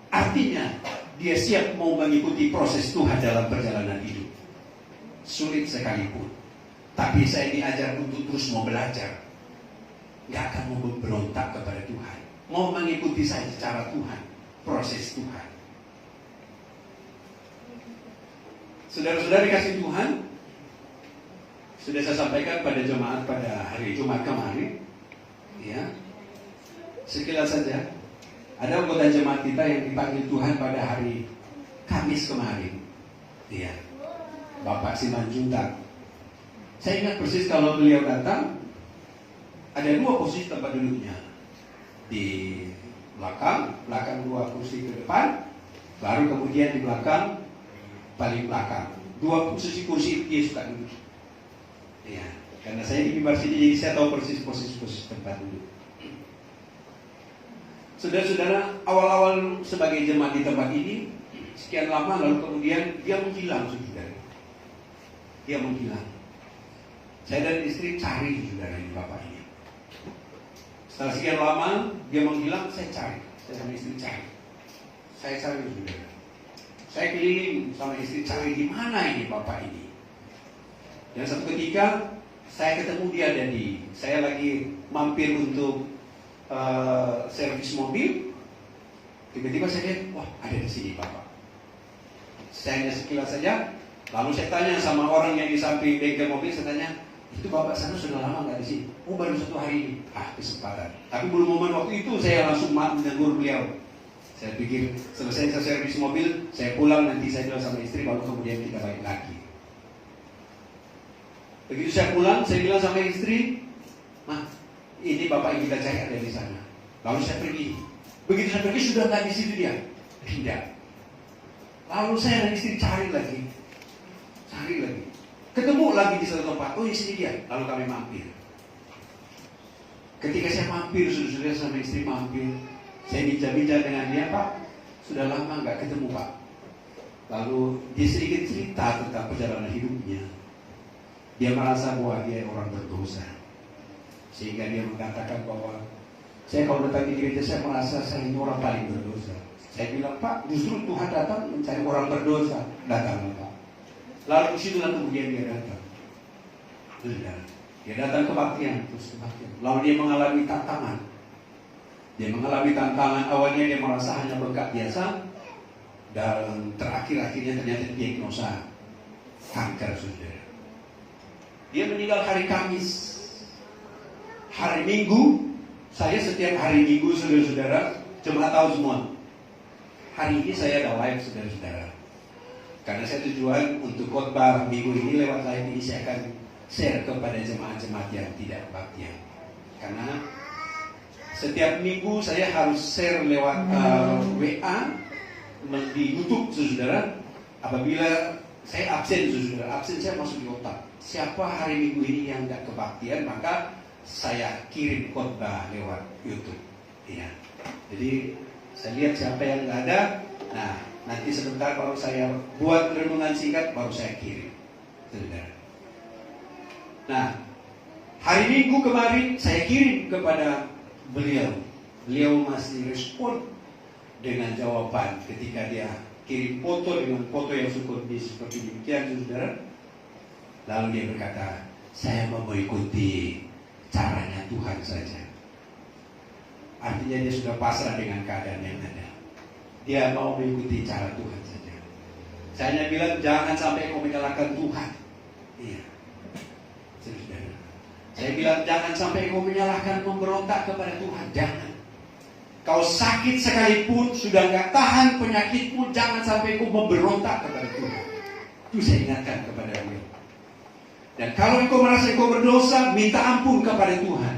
Artinya dia siap mau mengikuti proses Tuhan dalam perjalanan hidup. Sulit sekalipun. Tapi saya diajar untuk terus mau belajar. Gak akan mau berontak kepada Tuhan. Mau mengikuti saya secara Tuhan. Proses Tuhan. Saudara-saudara dikasih Tuhan, sudah saya sampaikan pada jemaat pada hari Jumat kemarin, ya. Sekilas saja, ada anggota jemaat kita yang dipanggil Tuhan pada hari Kamis kemarin, ya. Bapak Simanjuntak. Saya ingat persis kalau beliau datang, ada 2 posisi tempat duduknya, di belakang 2 kursi ke depan, baru kemudian di belakang paling belakang. 2 posisi kursi dia suka duduk. Ya, karena saya di mimbar sini jadi saya tahu persis posisi tempat duduk. Saudara-saudara, awal-awal sebagai jemaat di tempat ini sekian lama, lalu kemudian dia menghilang, saudara. Dia menghilang. Saya dan istri cari saudara ini bapak ini. Setelah sekian lama dia menghilang, saya cari. Saya sama istri cari. Saya cari saudara. Saya keliling sama istri cari di mana ini bapak ini. Dan satu ketika saya ketemu dia dan saya lagi mampir untuk servis mobil. Tiba-tiba saya lihat, wah ada di sini bapak. Saya hanya sekilas saja. Lalu saya tanya sama orang yang di samping bengkel mobil, saya tanya, itu bapak sana sudah lama nggak di sini? Oh baru 1 hari ini. Kesempatan. Tapi belum momen waktu itu saya langsung menegur beliau. Saya pikir selesai saya servis mobil, saya pulang, nanti saya bilang sama istri, baru kemudian kita balik lagi. Begitu saya pulang, saya bilang sama istri, "Mah, ini bapak yang kita cari ada di sana." Lalu saya pergi. Begitu saya pergi sudah nggak di situ dia. Tidak. Lalu saya dan istri cari lagi. Ketemu lagi di satu tempat. Oh, di sini dia. Lalu kami mampir. Ketika saya mampir, saudara sama istri mampir, saya bincang-bincang dengan dia, Pak. Sudah lama nggak ketemu, Pak. Lalu dia sedikit cerita tentang perjalanan hidupnya. Dia merasa bahwa dia orang berdosa, sehingga dia mengatakan bahwa Saya kalau datang di gereja saya merasa saya ini orang paling berdosa. Saya bilang, Pak, justru Tuhan datang mencari orang berdosa. Datang, Pak. Lalu disitulah kemudian dia datang. Dia datang kebaktian, terus kebaktian. Lalu dia mengalami tantangan. Dia mengalami tantangan. Awalnya dia merasa hanya bengkak biasa. Dan terakhir-akhirnya ternyata diagnosa kanker, saudara. Dia meninggal hari Kamis. Hari Minggu, saya setiap hari Minggu, saudara-saudara, jemaat tahu semua. Hari ini saya ada live, saudara-saudara. Karena saya tujuan untuk khotbah minggu ini lewat live ini saya akan share kepada jemaat-jemaat yang tidak kebaktian. Karena setiap minggu saya harus share lewat WA di YouTube, saudara. Apabila saya absen, saudara, absen saya masuk di otak. Siapa hari minggu ini yang tidak kebaktian, maka saya kirim khotbah lewat YouTube. Ya. Jadi saya lihat siapa yang nggak ada. Nah, nanti sebentar baru saya buat renungan singkat, baru saya kirim, saudara. Nah, hari Minggu kemarin saya kirim kepada beliau. Beliau masih respon dengan jawaban ketika dia kirim foto dengan foto yang seperti demikian, saudara. Lalu dia berkata, saya mau mengikuti caranya Tuhan saja. Artinya dia sudah pasrah dengan keadaan yang ada. Dia mau mengikuti cara Tuhan saja. Saya hanya bilang, jangan sampai kau menyalahkan Tuhan. Iya. Saudara. Saya bilang, jangan sampai kau menyalahkan, memberontak kepada Tuhan. Jangan. Kau sakit sekalipun, sudah nggak tahan penyakitmu, jangan sampai kau memberontak kepada Tuhan. Itu saya ingatkan kepada beliau. Dan kalau engkau merasa engkau berdosa, minta ampun kepada Tuhan.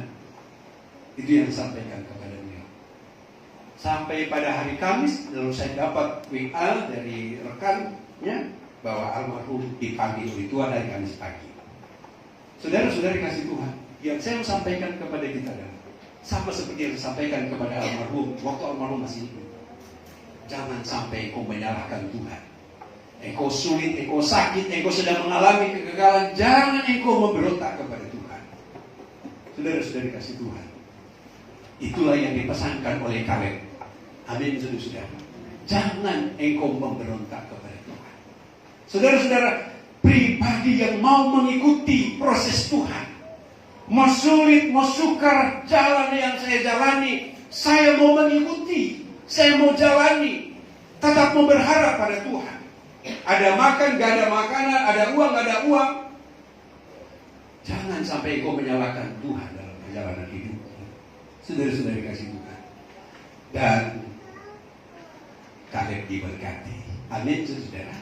Itu yang disampaikan kepada beliau. Sampai pada hari Kamis, lalu saya dapat WA dari rekannya bahwa almarhum dipanggil oleh Tuhan dari Kamis pagi. Saudara-saudari kasih Tuhan, yang saya sampaikan kepada kita adalah sama seperti yang disampaikan kepada almarhum waktu almarhum masih hidup. Jangan sampai engkau menyalahkan Tuhan. Engkau sulit, engkau sakit, engkau sedang mengalami kegagalan, jangan engkau memberontak kepada Tuhan. Saudara-saudari kasih Tuhan, itulah yang dipesankan oleh Kaleb. Amin, saudara-saudara. Jangan engkau memberontak kepada Tuhan. Saudara-saudara, pribadi yang mau mengikuti proses Tuhan, mau sulit, mau sukar jalan yang saya jalani, saya mau mengikuti, saya mau jalani, tetap mau berharap pada Tuhan. Ada makan, gak ada makanan, ada uang, gak ada uang. Jangan sampai kau menyalahkan Tuhan dalam perjalanan hidup. Saudara-saudari kasih Tuhan. Dan Kaleb diberkati. Amin, saudara.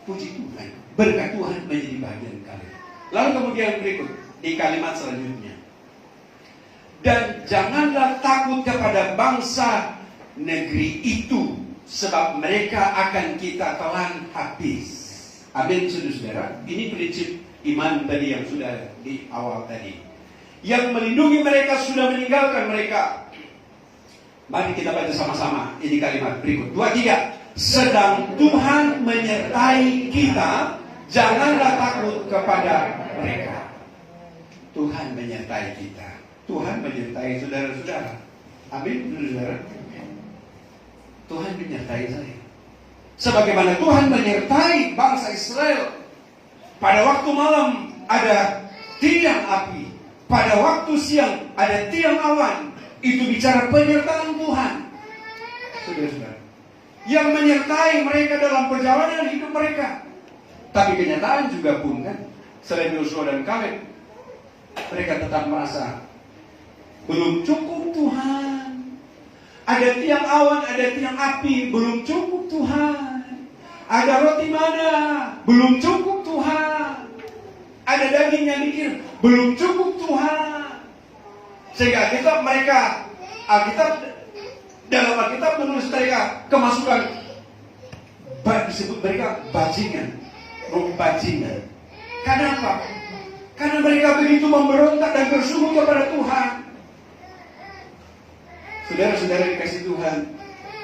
Puji Tuhan. Berkat Tuhan menjadi bagian Kaleb. Lalu kemudian berikut di kalimat selanjutnya. Dan janganlah takut kepada bangsa negeri itu, sebab mereka akan kita telan habis. Amin, saudara. Ini prinsip iman tadi yang sudah di awal tadi. Yang melindungi mereka sudah meninggalkan mereka. Mari kita baca sama-sama ini kalimat berikut. 2, 3. Sedang Tuhan menyertai kita, janganlah takut kepada mereka. Tuhan menyertai kita. Tuhan menyertai saudara-saudara. Amin, saudara. Tuhan menyertai saya. Sebagaimana Tuhan menyertai bangsa Israel. Pada waktu malam ada tiang api, pada waktu siang ada tiang awan. Itu bicara penyertaan Tuhan. Saudara-saudara, yang menyertai mereka dalam perjalanan hidup mereka. Tapi kenyataan juga pun kan, selain Yosua dan Kaleb, mereka tetap merasa belum cukup Tuhan. Ada tiang awan, ada tiang api, belum cukup Tuhan. Ada roti mana, belum cukup Tuhan. Ada daging yang mikir, belum cukup Tuhan. Sehingga Alkitab dalam Alkitab menulis mereka kemasukan, disebut mereka bajingan, bajingan. Kenapa? Karena mereka begitu memberontak dan bersungguh kepada Tuhan. Saudara-saudara dikasih Tuhan,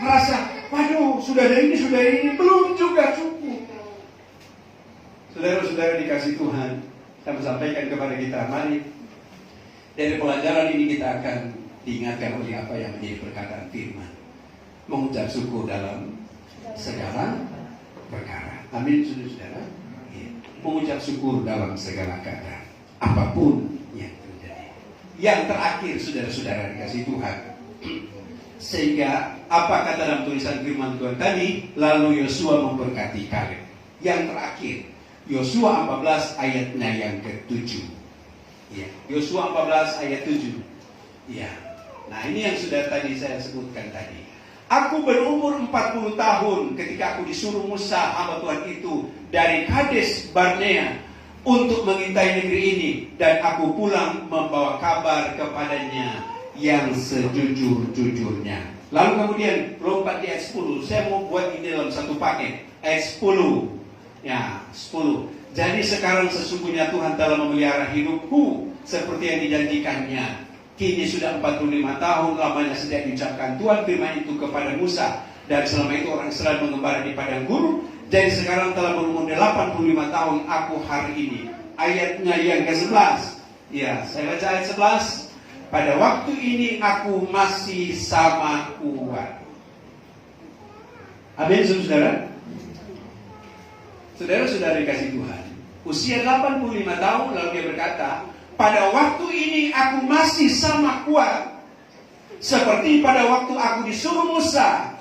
merasa, waduh, sudah ada ini, belum juga cukup. Saudara-saudara dikasih Tuhan, saya sampaikan kepada kita, mari dari pelajaran ini kita akan diingatkan oleh apa yang menjadi perkataan firman. Mengucap syukur dalam segala perkara. Amin, saudara-saudara. Ya. Mengucap syukur dalam segala keadaan, apapun yang terjadi. Yang terakhir, saudara-saudara dikasih Tuhan, sehingga apa kata dalam tulisan firman Tuhan tadi, lalu Yosua memberkati Kaleb. Yang terakhir, Yosua 14 ayatnya yang ke-7. Ya, Yosua 14 ayat 7. Ya. Nah, ini yang sudah tadi saya sebutkan tadi. Aku berumur 40 tahun ketika aku disuruh Musa hamba Tuhan itu dari Kades Barnea untuk mengintai negeri ini, dan aku pulang membawa kabar kepadanya yang sejujur-jujurnya. Lalu kemudian lompat di ayat 10. Saya mau buat ini dalam satu paket. Ayat 10. Ya, 10. Jadi sekarang sesungguhnya Tuhan telah memelihara hidupku seperti yang dijanjikannya. Kini sudah 45 tahun lamanya sejak diucapkan Tuhan firman itu kepada Musa. Dan selama itu orang Israel mengembara di padang gurun. Jadi sekarang telah berumur 85 tahun aku hari ini. Ayatnya yang ke-11. Ya, saya baca ayat 11. Pada waktu ini aku masih sama kuat. Amin, saudara. Saudara-saudara dikasih Tuhan, usia 85 tahun lalu dia berkata, pada waktu ini aku masih sama kuat. Seperti pada waktu aku disuruh Musa.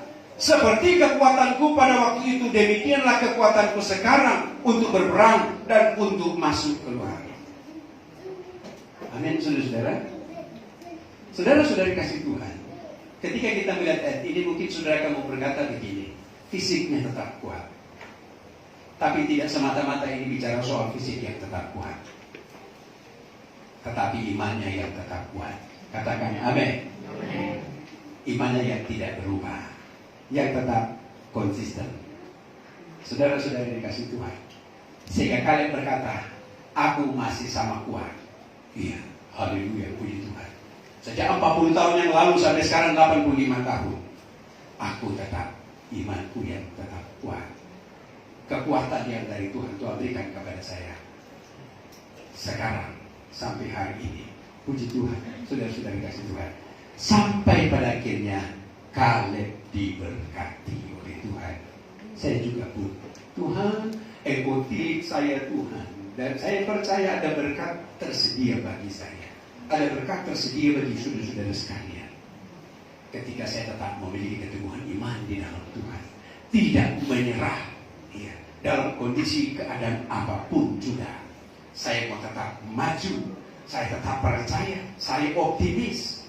Seperti kekuatanku pada waktu itu, demikianlah kekuatanku sekarang untuk berperang dan untuk masuk keluar. Amin, saudara-saudara. Saudara-saudara dikasih Tuhan, ketika kita melihat ayat ini, mungkin saudara akan berkata begini, fisiknya tetap kuat. Tapi tidak semata-mata ini bicara soal fisik yang tetap kuat, tetapi imannya yang tetap kuat. Katakan amin. Imannya yang tidak berubah, yang tetap konsisten. Saudara-saudara dikasih Tuhan, sehingga kalian berkata, aku masih sama kuat. Iya, haleluya, puji Tuhan. Sejak 40 tahun yang lalu sampai sekarang 85 tahun, aku tetap, imanku yang tetap kuat. Kekuatan yang dari Tuhan berikan kepada saya sekarang sampai hari ini. Puji Tuhan, saudara-saudara dikasih Tuhan. Sampai pada akhirnya Kaleb diberkati oleh Tuhan. Saya juga pun, Tuhan, engkau tilik saya Tuhan, dan saya percaya ada berkat tersedia bagi saya. Ada berkat tersedia bagi saudara-saudara sekalian. Ketika saya tetap memiliki keteguhan iman di dalam Tuhan, tidak menyerah, ya, dalam kondisi keadaan apapun juga, saya mau tetap maju, saya tetap percaya, saya optimis,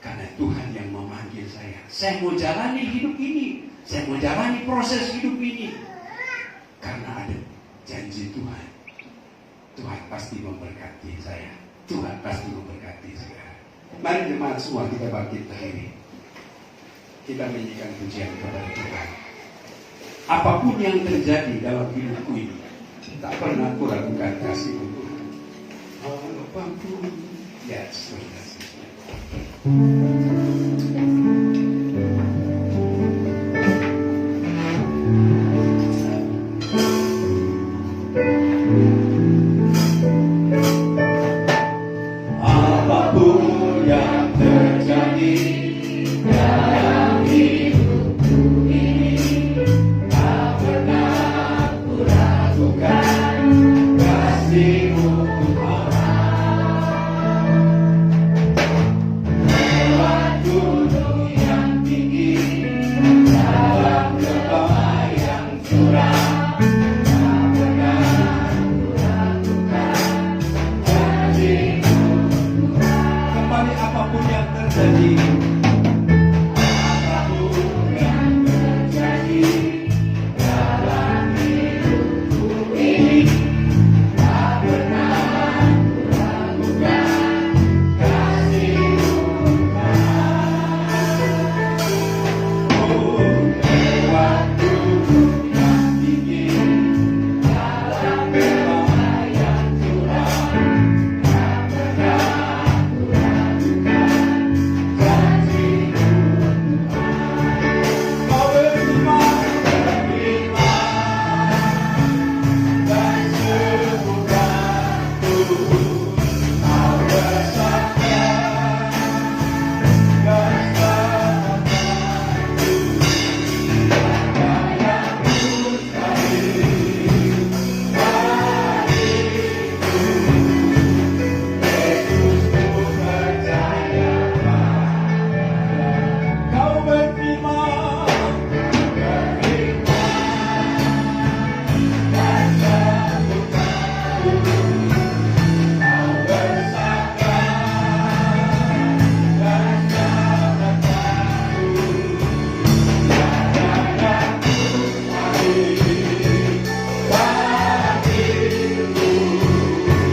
karena Tuhan yang memanggil saya. Saya mau jalani hidup ini, saya mau jalani proses hidup ini, karena ada janji Tuhan. Tuhan pasti memberkati saya. Tuhan pasti memberkati saya. Mari jemaat semua kita bangkit berdiri. Kita menyanyikan pujian kepada Tuhan. Apapun yang terjadi dalam hidupku ini, tak pernah aku ragukan kasih Tuhan. Apapun, ya, seperti itu.